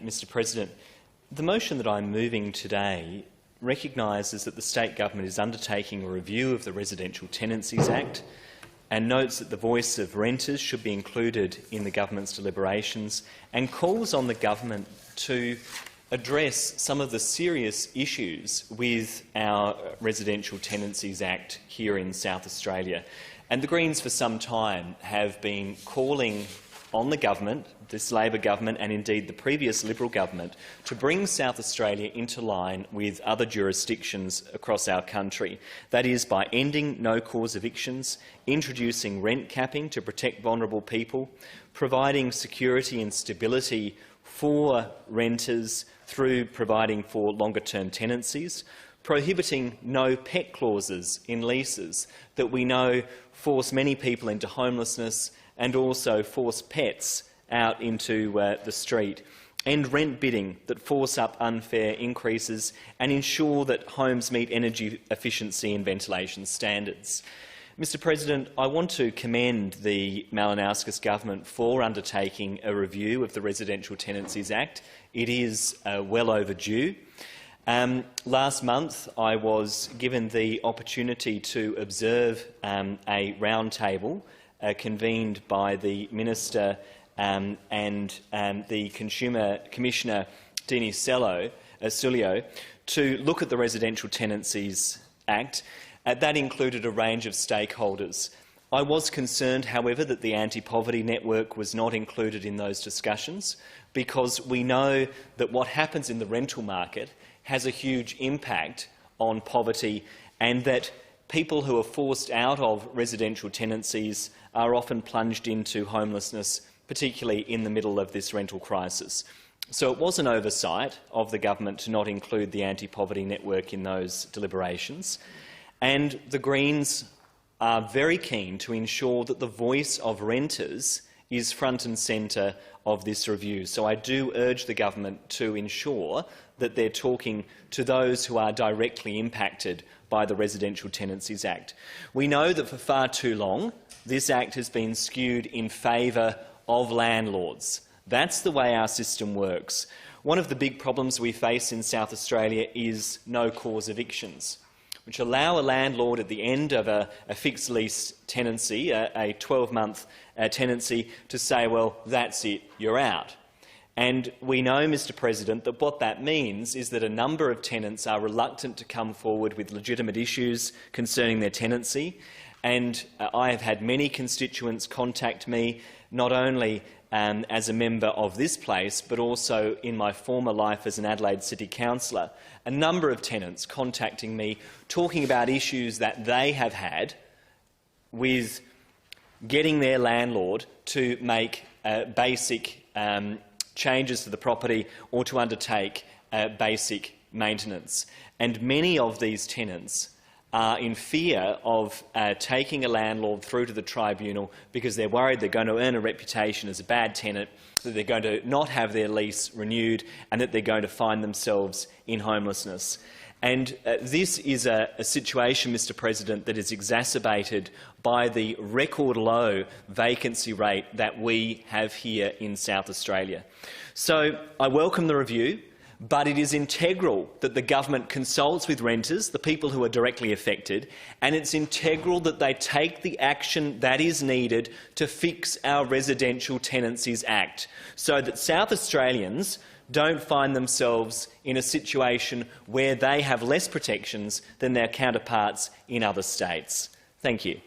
Mr President. The motion that I'm moving today recognises that the state government is undertaking a review of the Residential Tenancies Act and notes that the voice of renters should be included in the government's deliberations, and calls on the government to address some of the serious issues with our Residential Tenancies Act here in South Australia. And the Greens for some time have been calling on the government, this Labor government and indeed the previous Liberal government, to bring South Australia into line with other jurisdictions across our country. That is, by ending no-cause evictions, introducing rent capping to protect vulnerable people, providing security and stability for renters through providing for longer-term tenancies, prohibiting no-pet clauses in leases that we know force many people into homelessness and also force pets out into the street, and rent bidding that force up unfair increases and ensure that homes meet energy efficiency and ventilation standards. Mr President, I want to commend the Malinauskas government for undertaking a review of the Residential Tenancies Act. It is well overdue. Last month I was given the opportunity to observe a roundtable convened by the Minister and the Consumer Commissioner, Dini Sulio, to look at the Residential Tenancies Act. That included a range of stakeholders. I was concerned, however, that the Anti-Poverty Network was not included in those discussions, because we know that what happens in the rental market has a huge impact on poverty, and that people who are forced out of residential tenancies are often plunged into homelessness, particularly in the middle of this rental crisis. So it was an oversight of the government to not include the Anti-Poverty Network in those deliberations, and the Greens are very keen to ensure that the voice of renters is front and centre of this review. So I do urge the government to ensure that they're talking to those who are directly impacted by the Residential Tenancies Act. We know that for far too long this Act has been skewed in favour of landlords. That's the way our system works. One of the big problems we face in South Australia is no-cause evictions, which allow a landlord at the end of a fixed lease tenancy, a 12-month tenancy, to say, well, that's it, you're out. And we know, Mr President, that what that means is that a number of tenants are reluctant to come forward with legitimate issues concerning their tenancy. And I have had many constituents contact me, not only as a member of this place, but also in my former life as an Adelaide City Councillor, a number of tenants contacting me, talking about issues that they have had with getting their landlord to make basic changes to the property or to undertake basic maintenance. And many of these tenants are in fear of taking a landlord through to the tribunal because they're worried they're going to earn a reputation as a bad tenant, that they're going to not have their lease renewed and that they're going to find themselves in homelessness. And this is a situation, Mr President, that is exacerbated by the record low vacancy rate that we have here in South Australia. So I welcome the review, but it is integral that the government consults with renters, the people who are directly affected, and it's integral that they take the action that is needed to fix our Residential Tenancies Act, so that South Australians don't find themselves in a situation where they have less protections than their counterparts in other states. Thank you.